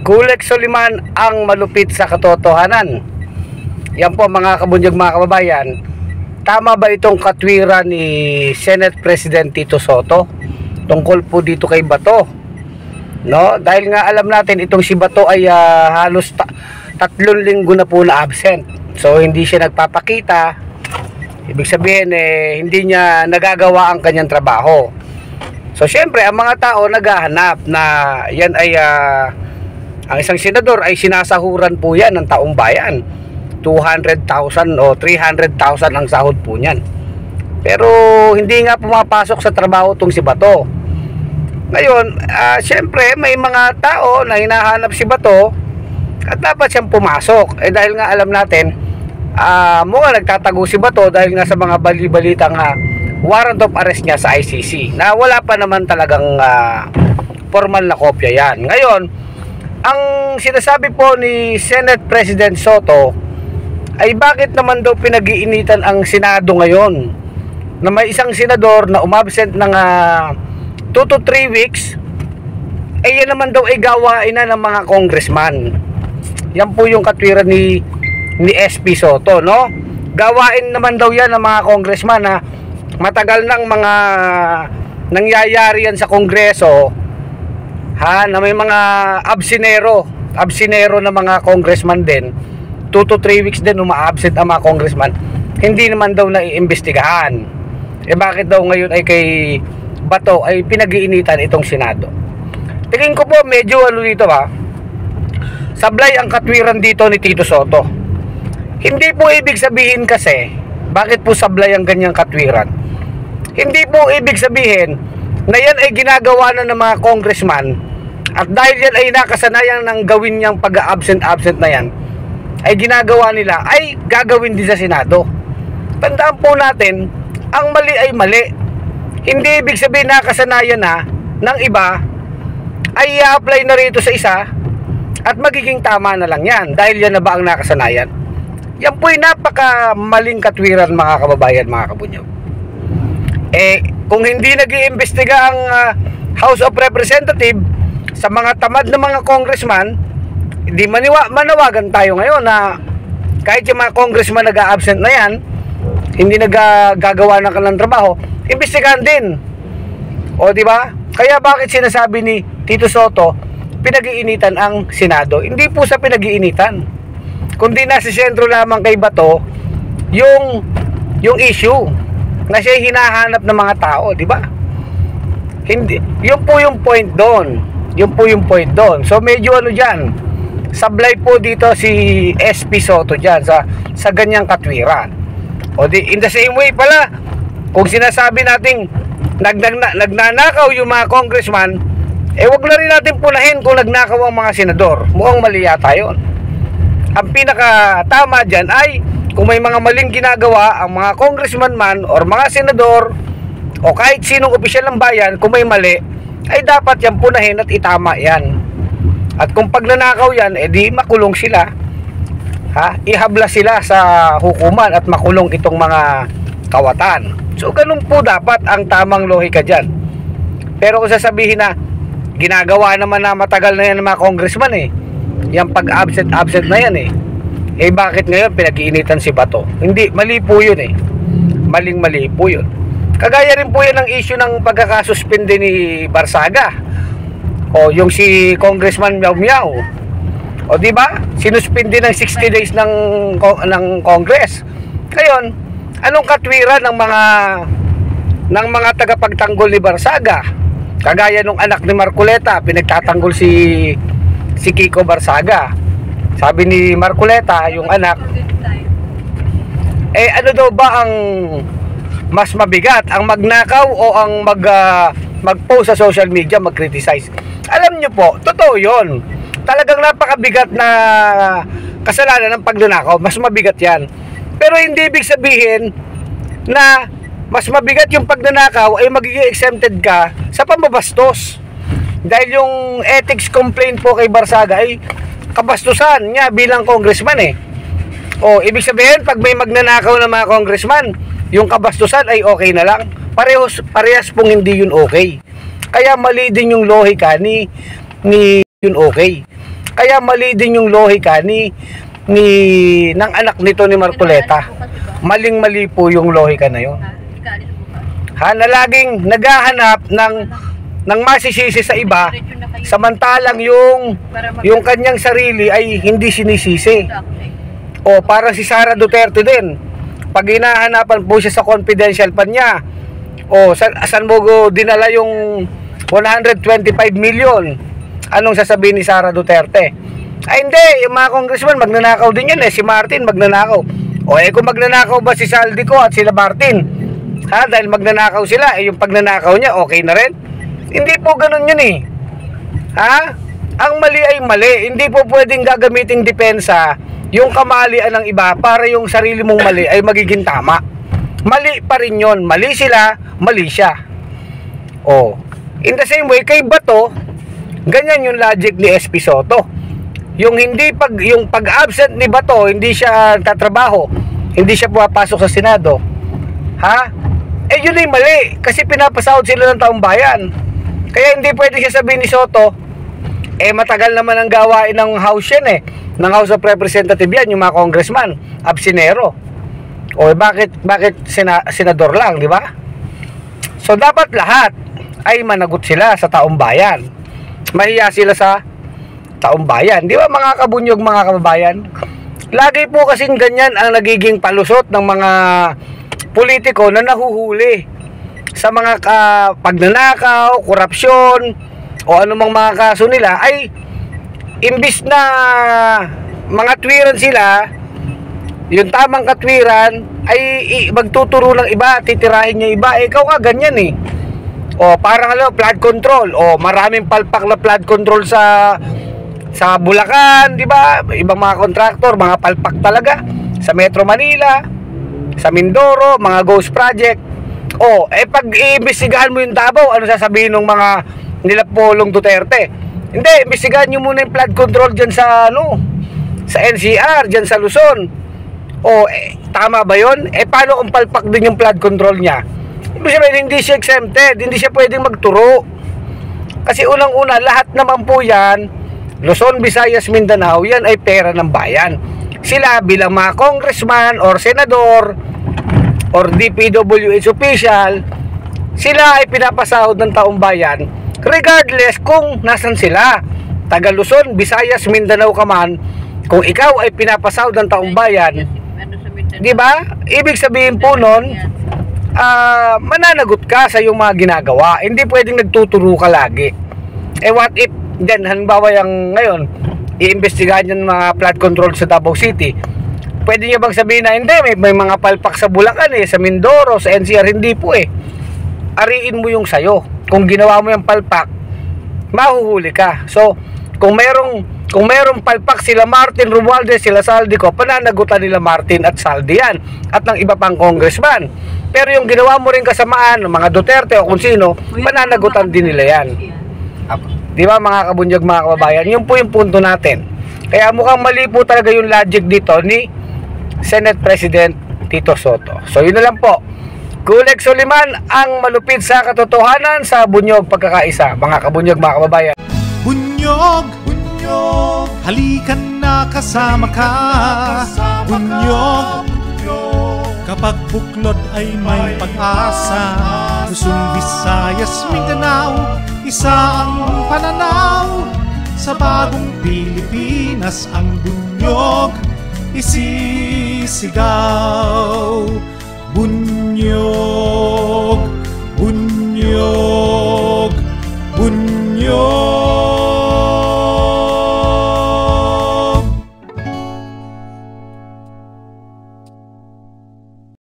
Gulex Soliman ang malupit sa katotohanan. Yan po mga kabunyag, mga kababayan. Tama ba itong katwiran ni Senate President Tito Sotto tungkol po dito kay Bato? No? Dahil nga alam natin itong si Bato ay halos 3 linggo na po na absent. So hindi siya nagpapakita. Ibig sabihin hindi niya nagagawa ang kanyang trabaho. So syempre ang mga tao naghahanap na yan ay ang isang senador ay sinasahuran po yan ng taong bayan. 200,000 o 300,000 ang sahod po niyan. Pero hindi nga pumapasok sa trabaho tong si Bato. Ngayon, syempre may mga tao na hinahanap si Bato at dapat siyang pumasok. Dahil nga alam natin, mukhang nagtatago si Bato dahil nga sa mga bali-balitang warrant of arrest niya sa ICC na wala pa naman talagang formal na kopya yan. Ngayon, ang sinasabi po ni Senate President Sotto ay bakit naman daw pinag-iinitan ang Senado ngayon na may isang senador na umabsent ng 2 to 3 weeks, yan naman daw ay gawain na ng mga congressman. Yan po yung katwiran ni SP Sotto, no? Gawain naman daw yan ng mga congressman na matagal nang mga nangyayari yan sa Kongreso, na may mga absinero na mga congressman din. 2 to 3 weeks din uma-absent ang mga congressman, hindi naman daw naiimbestigahan. Bakit daw ngayon ay kay Bato ay pinag-iinitan itong Senado? Tingin ko po medyo dito sablay ang katwiran dito ni Tito Sotto. Hindi po ibig sabihin kasi, bakit po sablay ang ganyang katwiran? Hindi po ibig sabihin na yan ay ginagawa na ng mga congressman at dahil yan ay nakasanayan ng gawin niyang pag-absent na yan, ay ginagawa nila, ay gagawin din sa Senado. Tandaan po natin, ang mali ay mali. Hindi ibig sabihin nakasanayan na ng iba, ay i-apply na rito sa isa, at magiging tama na lang yan, dahil yan na ba ang nakasanayan? Yan po ay napaka maling katwiran mga kababayan, mga kabunyog. Kung hindi nag-iimbestiga ang House of Representatives sa mga tamad na mga congressman, hindi manawagan tayo ngayon na kahit yung mga congressman nag-a-absent na yan, hindi nagagawa ng kanilang trabaho, imbestigahan din. O di ba? Kaya bakit sinasabi ni Tito Sotto pinag-iinitan ang Senado? Hindi po sa pinag-iinitan, kundi nasa sentro lamang kay Bato yung issue na siya hinahanap ng mga tao, di ba? Hindi, yun po yung point doon. Yun po yung point doon. So medyo diyan, sablay po dito si SP Sotto diyan sa ganyang katwiran. O di, in the same way pala, kung sinasabi nating nagnanakaw yung mga congressman, wag na rin natin punahin kung nagnakaw ang mga senador. Mukhang mali yata yun. Ang pinaka tama dyan ay kung may mga maling ginagawa ang mga congressman man or mga senador o kahit sinong opisyal ng bayan, kung may mali, ay dapat yan punahin at itama yan. At kung pagnanakaw yan, di makulong sila. Ihabla sila sa hukuman at makulong itong mga kawatan. So ganun po dapat ang tamang lohika dyan. Pero kung sasabihin na ginagawa naman na matagal na yan ng mga congressman yung pag-absent na yan bakit ngayon pinag-iinitan si Bato? Hindi, mali po yun Maling-mali po yun. Kagaya rin po yan ang issue ng pagkakasuspende ni Barsaga. O yung si Congressman Miao Miao. O di ba? Sinuspindi ng 60 days ng Congress. Ngayon, anong katwiran ng mga tagapagtanggol ni Barsaga? Kagaya nung anak ni Marcoleta, pinagtatanggol si Kiko Barsaga. Sabi ni Marcoleta, yung anak, ano daw ba ang mas mabigat, ang magnakaw o ang mag-post sa social media, mag-criticize? Alam nyo po, totoo yun. Talagang napakabigat na kasalanan ng pagnanakaw, mas mabigat yan. Pero hindi ibig sabihin na mas mabigat yung pagnanakaw ay magiging exempted ka sa pambabastos. Dahil yung ethics complaint po kay Barsaga ay kabastusan niya bilang congressman O ibig sabihin pag may magnanakaw na mga congressman, yung kabastusan ay okay na lang. Parehas pong hindi yun okay. Kaya mali din yung lohika ni yun okay. Kaya mali din yung lohika ng anak nito ni Marcoleta. Maling-mali po yung lohika na yun. Ha, na laging naghahanap ng masisisi sa iba, samantalang yung kanyang sarili ay hindi sinisisi. O parang si Sara Duterte din, pag hinahanapan po siya sa confidential pa niya, o saan mo dinala yung 125 million, anong sasabihin ni Sara Duterte? Ay hindi, yung mga congressman magnanakaw din yan si Martin magnanakaw. O kung magnanakaw ba si Saldico at sila Martin, ha, dahil magnanakaw sila, yung pagnanakaw niya okay na rin? Hindi po ganun yun ha? Ang mali ay mali, hindi po pwedeng gagamiting depensa yung kamalian ng iba para yung sarili mong mali ay magiging tama. Mali pa rin yun, mali sila, mali siya. In the same way kay Bato, ganyan yung logic ni SP Soto. Yung pag-absent ni Bato, hindi siya tatrabaho, hindi siya pumapasok sa Senado. Ha? Yun ay mali kasi pinapasahod sila ng taong bayan. Kaya hindi pwede siya sabihin ni Soto, matagal naman ang gawain ng House yan ng House of Representatives yan, yung mga congressman, absinero. Bakit senador lang, di ba? So dapat lahat ay managot sila sa taong bayan. Mahiya sila sa taong bayan. Di ba mga kabunyog, mga kababayan? Lagi po kasing ganyan ang nagiging palusot ng mga politiko na nahuhuli sa mga pagnanakaw, korupsyon, o anumang mga kaso nila, ay imbis na mga tuwiran sila, yung tamang katwiran ay magtuturo ng iba, titirahin niya iba. Ikaw ka ganyan parang flood control, maraming palpak na flood control sa Bulacan, di ba? Ibang mga kontraktor, mga palpak talaga sa Metro Manila, sa Mindoro, mga ghost project. Pag iimbestigahan mo yung Davao, ano sasabihin ng mga nila Polong Duterte? Hindi, imbestigahan nyo muna yung flood control dyan sa sa NCR, dyan sa Luzon. Tama ba yun? Paano kung palpak din yung flood control niya? Ibig sabihin, hindi siya exempted, hindi siya pwedeng magturo. Kasi unang-una, lahat naman po yan, Luzon, Visayas, Mindanao, yan ay pera ng bayan. Sila bilang mga congressman or senador or DPWH official, sila ay pinapasahod ng taong bayan regardless kung nasan sila. Taga Luzon, Visayas, Mindanao ka man, kung ikaw ay pinapasahod ng taong bayan, di ba? Ibig sabihin po nun, mananagot ka sa iyong mga ginagawa. Hindi pwedeng nagtuturo ka lagi. What if then halimbawa yung ngayon iimbestigahan yung mga flood control sa Davao City, pwede niya bang sabihin na hindi, may mga palpak sa Bulacan sa Mindoro, sa NCR? Hindi po ariin mo yung sayo. Kung ginawa mo yung palpak, mahuhuli ka. So kung merong palpak sila Martin Romualdez, sila Saldico, pananagutan nila Martin at Saldi yan at ng iba pang congressman. Pero yung ginawa mo rin kasamaan ng mga Duterte o kung sino, pananagutan din nila yan. Di ba mga kabunyog, mga kababayan? Yun po yung punto natin. Kaya mukhang mali po talaga yung logic dito ni Senate President Tito Soto. So yun na lang po. Kuleg Soliman, ang malupit sa katotohanan sa Bunyog Pagkakaisa. Mga kabunyog, mga kababayan. Bunyog, bunyog, halikan na kasama ka. Bunyog, kapag buklod ay may pag-asa. Luzon, Visayas, Mindanao, isa ang pananaw. Sa bagong Pilipinas ang bunyog isisigaw. Bunyog.